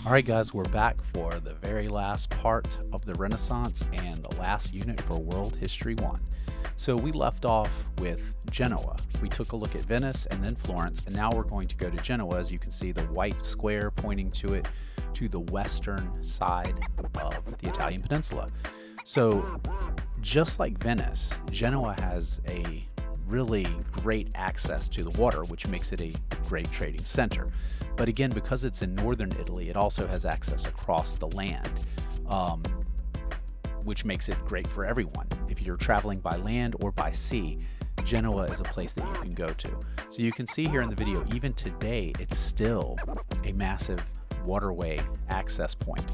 Alright guys, we're back for the very last part of the Renaissance and the last unit for World History 1. So we left off with Genoa. We took a look at Venice and then Florence, and now we're going to go to Genoa. As you can see, the white square pointing to it, to the western side of the Italian peninsula. So just like Venice, Genoa has a really great access to the water, which makes it a great trading center. But again, because it's in northern Italy, it also has access across the land, which makes it great for everyone. If you're traveling by land or by sea, Genoa is a place that you can go to. So you can see here in the video, even today, it's still a massive waterway access point.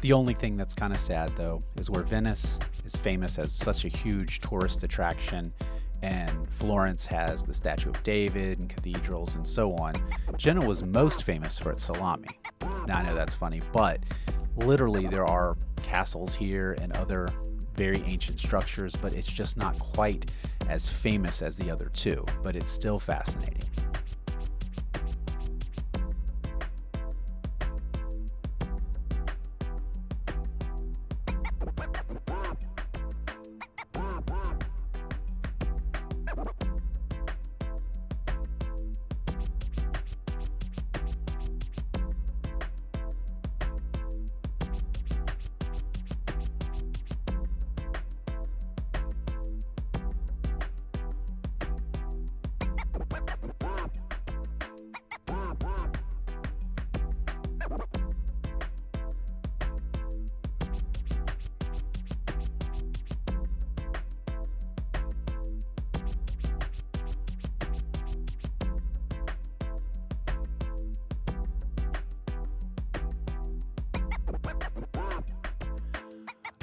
The only thing that's kind of sad, though, is where Venice is famous as such a huge tourist attraction, and Florence has the Statue of David and cathedrals and so on. Genoa was most famous for its salami. Now, I know that's funny, but literally there are castles here and other very ancient structures, but it's just not quite as famous as the other two, but it's still fascinating.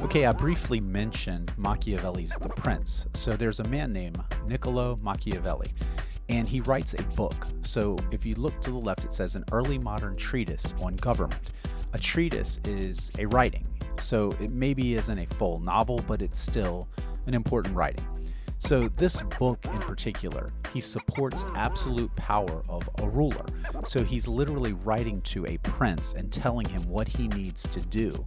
Okay, I briefly mentioned Machiavelli's The Prince. So there's a man named Niccolo Machiavelli, and he writes a book. So if you look to the left, it says an early modern treatise on government. A treatise is a writing. So it maybe isn't a full novel, but it's still an important writing. So this book in particular, he supports absolute power of a ruler. So he's literally writing to a prince and telling him what he needs to do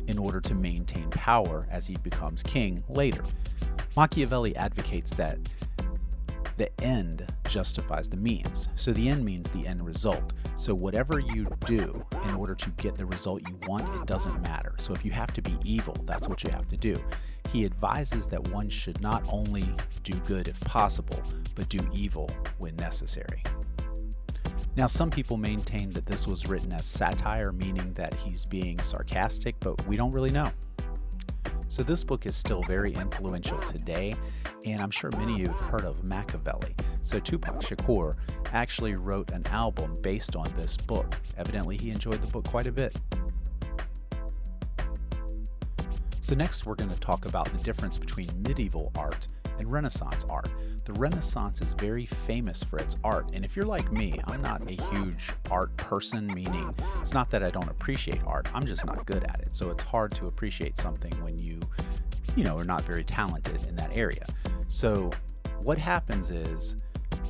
in order to maintain power as he becomes king later. Machiavelli advocates that the end justifies the means. So the end means the end result. So whatever you do in order to get the result you want, it doesn't matter. So if you have to be evil, that's what you have to do. He advises that one should not only do good if possible, but do evil when necessary. Now, some people maintain that this was written as satire, meaning that he's being sarcastic, but we don't really know. So this book is still very influential today, and I'm sure many of you have heard of Machiavelli. So Tupac Shakur actually wrote an album based on this book. Evidently, he enjoyed the book quite a bit. So next, we're going to talk about the difference between medieval art and Renaissance art. The Renaissance is very famous for its art, and if you're like me, I'm not a huge art person, meaning it's not that I don't appreciate art, I'm just not good at it. So it's hard to appreciate something when you are not very talented in that area. So what happens is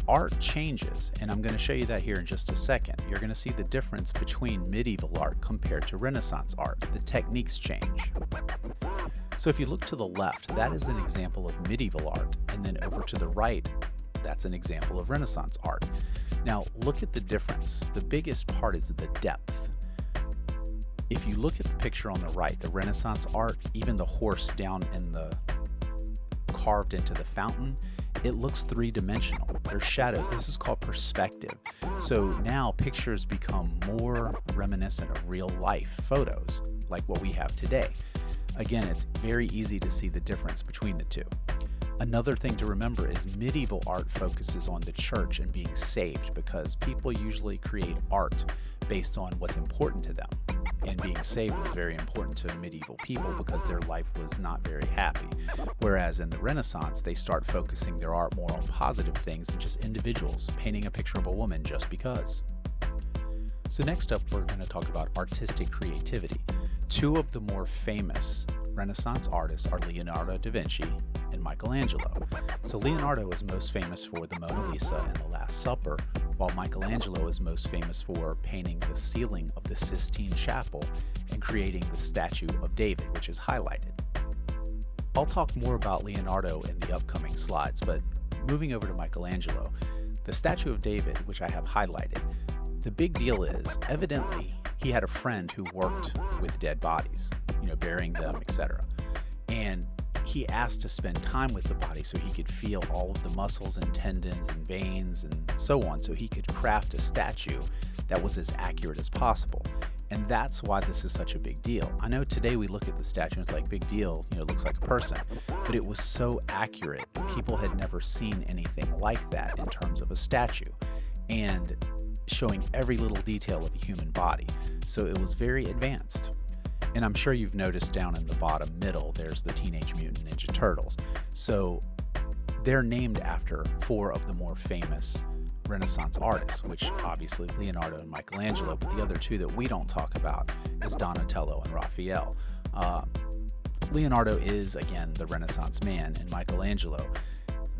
art changes, and I'm going to show you that here in just a second. You're going to see the difference between medieval art compared to Renaissance art. The techniques change. So if you look to the left, that is an example of medieval art, and then over to the right, that's an example of Renaissance art. Now look at the difference. The biggest part is the depth. If you look at the picture on the right, the Renaissance art, even the horse down in the carved into the fountain, it looks three-dimensional. There's shadows. This is called perspective. So now pictures become more reminiscent of real life photos like what we have today. Again, it's very easy to see the difference between the two. Another thing to remember is medieval art focuses on the church and being saved, because people usually create art based on what's important to them. And being saved was very important to medieval people because their life was not very happy. Whereas in the Renaissance, they start focusing their art more on positive things than just individuals painting a picture of a woman just because. So next up, we're going to talk about artistic creativity. Two of the more famous Renaissance artists are Leonardo da Vinci and Michelangelo. So Leonardo is most famous for the Mona Lisa and the Last Supper, while Michelangelo is most famous for painting the ceiling of the Sistine Chapel and creating the statue of David, which is highlighted. I'll talk more about Leonardo in the upcoming slides, but moving over to Michelangelo, the statue of David, which I have highlighted, the big deal is, evidently, he had a friend who worked with dead bodies, burying them, etc. And he asked to spend time with the body so he could feel all of the muscles and tendons and veins and so on, so he could craft a statue that was as accurate as possible. And that's why this is such a big deal. I know today we look at the statue and it's like, big deal, it looks like a person, but it was so accurate. People had never seen anything like that in terms of a statue and showing every little detail of a human body. So it was very advanced. And I'm sure you've noticed down in the bottom middle, there's the Teenage Mutant Ninja Turtles. So they're named after 4 of the more famous Renaissance artists, which obviously Leonardo and Michelangelo, but the other 2 that we don't talk about is Donatello and Raphael. Leonardo is, again, the Renaissance man, and Michelangelo,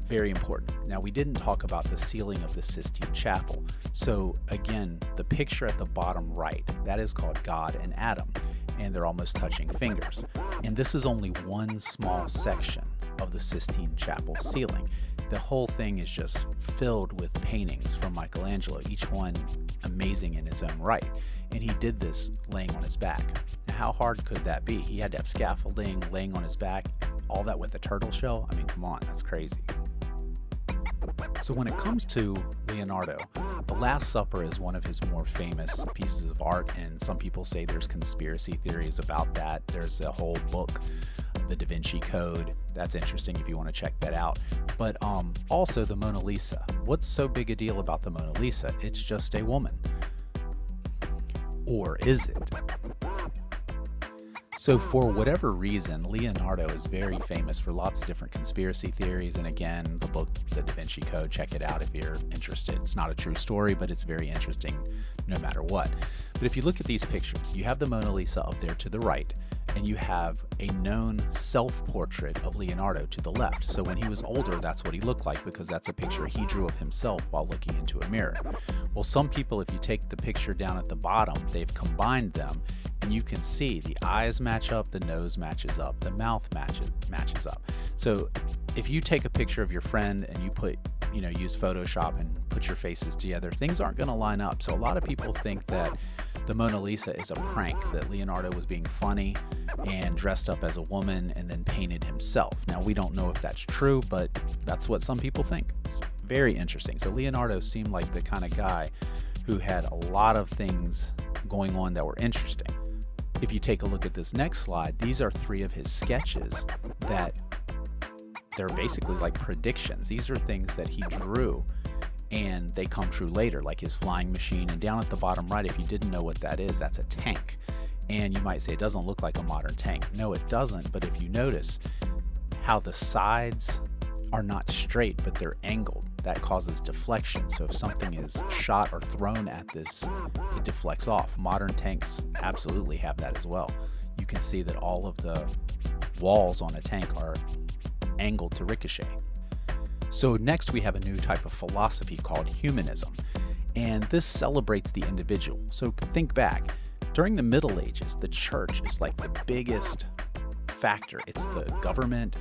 very important. Now, we didn't talk about the ceiling of the Sistine Chapel. So again, the picture at the bottom right, that is called God and Adam, and they're almost touching fingers. And this is only one small section of the Sistine Chapel ceiling. The whole thing is just filled with paintings from Michelangelo, each one amazing in its own right. And he did this laying on his back. Now, how hard could that be? He had to have scaffolding, laying on his back, all that with a turtle shell? I mean, come on, that's crazy. So when it comes to Leonardo, The Last Supper is one of his more famous pieces of art, and some people say there's conspiracy theories about that. There's a whole book, The Da Vinci Code. That's interesting if you want to check that out. But also the Mona Lisa. What's so big a deal about the Mona Lisa? It's just a woman. Or is it? So for whatever reason, Leonardo is very famous for lots of different conspiracy theories. And again, the book, The Da Vinci Code, check it out if you're interested. It's not a true story, but it's very interesting no matter what. But if you look at these pictures, you have the Mona Lisa up there to the right, and you have a known self-portrait of Leonardo to the left. So when he was older, that's what he looked like, because that's a picture he drew of himself while looking into a mirror. Well, some people, if you take the picture down at the bottom, they've combined them, and you can see the eyes match up, the nose matches up, the mouth matches up. So if you take a picture of your friend and you put, use Photoshop and put your faces together, things aren't going to line up. So a lot of people think that the Mona Lisa is a prank, that Leonardo was being funny and dressed up as a woman and then painted himself. Now, we don't know if that's true, but that's what some people think. It's very interesting. So Leonardo seemed like the kind of guy who had a lot of things going on that were interesting. If you take a look at this next slide, these are 3 of his sketches that they're basically like predictions. These are things that he drew and they come true later, like his flying machine. And down at the bottom right, if you didn't know what that is, that's a tank. And you might say it doesn't look like a modern tank. No, it doesn't. But if you notice how the sides are not straight, but they're angled, that causes deflection. So if something is shot or thrown at this, it deflects off. Modern tanks absolutely have that as well. You can see that all of the walls on a tank are angled to ricochet. So next we have a new type of philosophy called humanism, and this celebrates the individual. So think back, during the Middle Ages, the church is like the biggest factor. It's the government,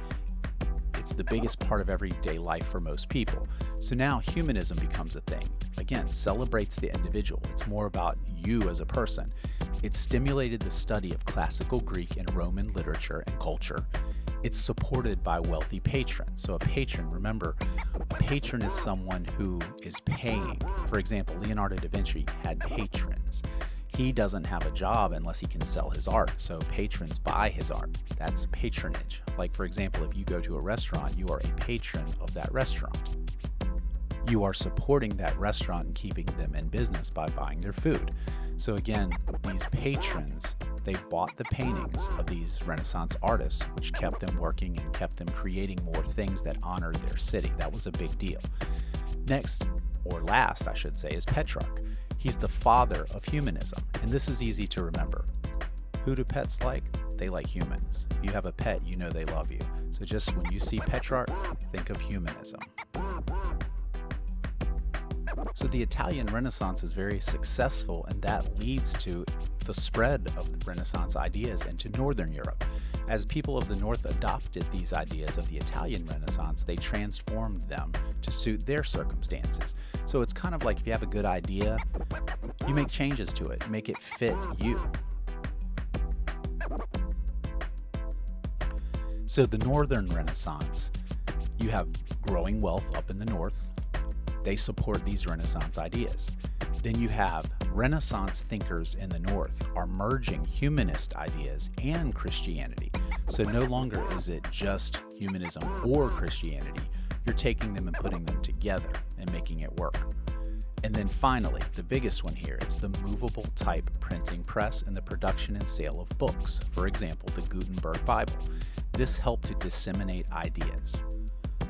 it's the biggest part of everyday life for most people. So now humanism becomes a thing. Again, celebrates the individual. It's more about you as a person. It stimulated the study of classical Greek and Roman literature and culture. It's supported by wealthy patrons. So a patron, remember, a patron is someone who is paying. For example, Leonardo da Vinci had patrons. He doesn't have a job unless he can sell his art. So patrons buy his art. That's patronage. Like, for example, if you go to a restaurant, you are a patron of that restaurant. You are supporting that restaurant and keeping them in business by buying their food. So again, these patrons, they bought the paintings of these Renaissance artists, which kept them working and kept them creating more things that honored their city. That was a big deal. Next, or last, I should say, is Petrarch. He's the father of humanism, and this is easy to remember. Who do pets like? They like humans. If you have a pet, you know they love you. So just when you see Petrarch, think of humanism. So the Italian Renaissance is very successful, and that leads to the spread of the Renaissance ideas into Northern Europe. As people of the North adopted these ideas of the Italian Renaissance, they transformed them to suit their circumstances. So it's kind of like if you have a good idea, you make changes to it, make it fit you. So the Northern Renaissance, you have growing wealth up in the North. They support these Renaissance ideas. Then you have Renaissance thinkers in the North are merging humanist ideas and Christianity. So no longer is it just humanism or Christianity. You're taking them and putting them together and making it work. And then finally, the biggest one here is the movable type printing press and the production and sale of books. For example, the Gutenberg Bible. This helped to disseminate ideas.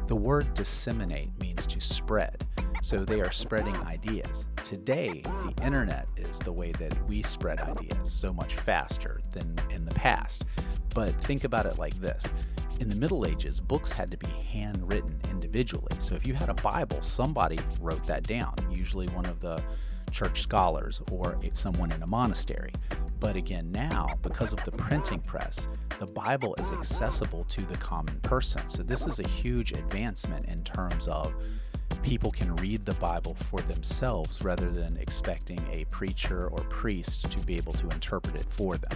The word disseminate means to spread. So they are spreading ideas. Today, the internet is the way that we spread ideas so much faster than in the past. But think about it like this. In the Middle Ages, books had to be handwritten individually. So if you had a Bible, somebody wrote that down, usually one of the church scholars or someone in a monastery. But again, now, because of the printing press, the Bible is accessible to the common person. So this is a huge advancement in terms of people can read the Bible for themselves rather than expecting a preacher or priest to be able to interpret it for them.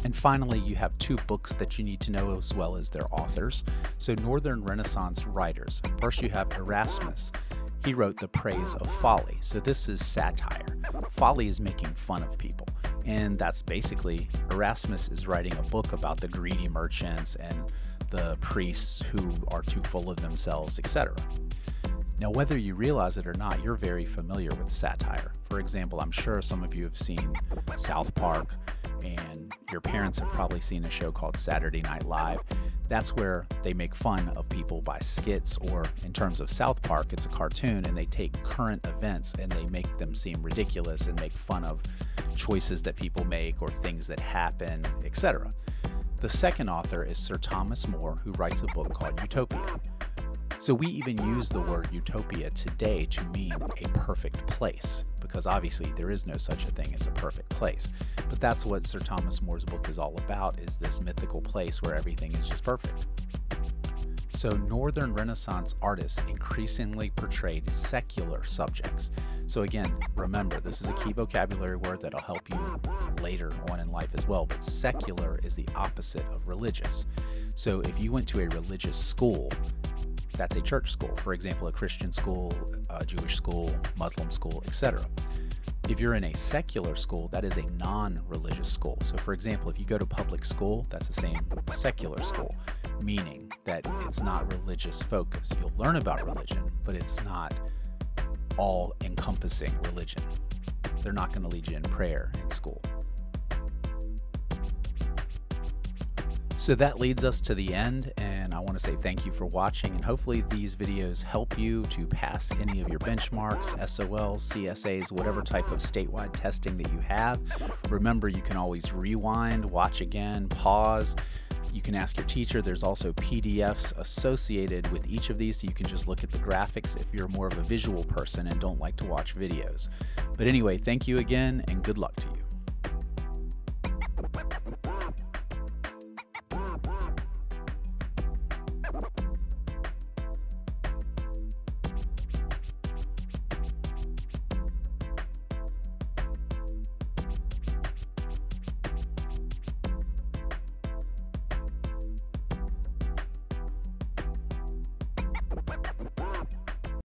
And finally, you have two books that you need to know as well as their authors. So Northern Renaissance writers. First you have Erasmus. He wrote The Praise of Folly. So this is satire. Folly is making fun of people. And that's basically, Erasmus is writing a book about the greedy merchants and the priests who are too full of themselves, etc. Now, whether you realize it or not, you're very familiar with satire. For example, I'm sure some of you have seen South Park, and your parents have probably seen a show called Saturday Night Live. That's where they make fun of people by skits, or in terms of South Park, it's a cartoon, and they take current events and they make them seem ridiculous and make fun of choices that people make or things that happen, etc. The second author is Sir Thomas More, who writes a book called Utopia. So we even use the word utopia today to mean a perfect place, because obviously there is no such a thing as a perfect place. But that's what Sir Thomas More's book is all about, is this mythical place where everything is just perfect. So Northern Renaissance artists increasingly portrayed secular subjects. So again, remember, this is a key vocabulary word that'll help you later on in life as well, but secular is the opposite of religious. So if you went to a religious school, that's a church school. For example, a Christian school, a Jewish school, Muslim school, etc. If you're in a secular school, that is a non-religious school. So for example, if you go to public school, that's the same secular school, meaning that it's not religious focused. You'll learn about religion, but it's not all-encompassing religion. They're not going to lead you in prayer in school. So that leads us to the end, and I want to say thank you for watching, and hopefully these videos help you to pass any of your benchmarks, SOLs, CSAs, whatever type of statewide testing that you have. Remember, you can always rewind, watch again, pause. You can ask your teacher. There's also PDFs associated with each of these, so you can just look at the graphics if you're more of a visual person and don't like to watch videos. But anyway, thank you again, and good luck to you.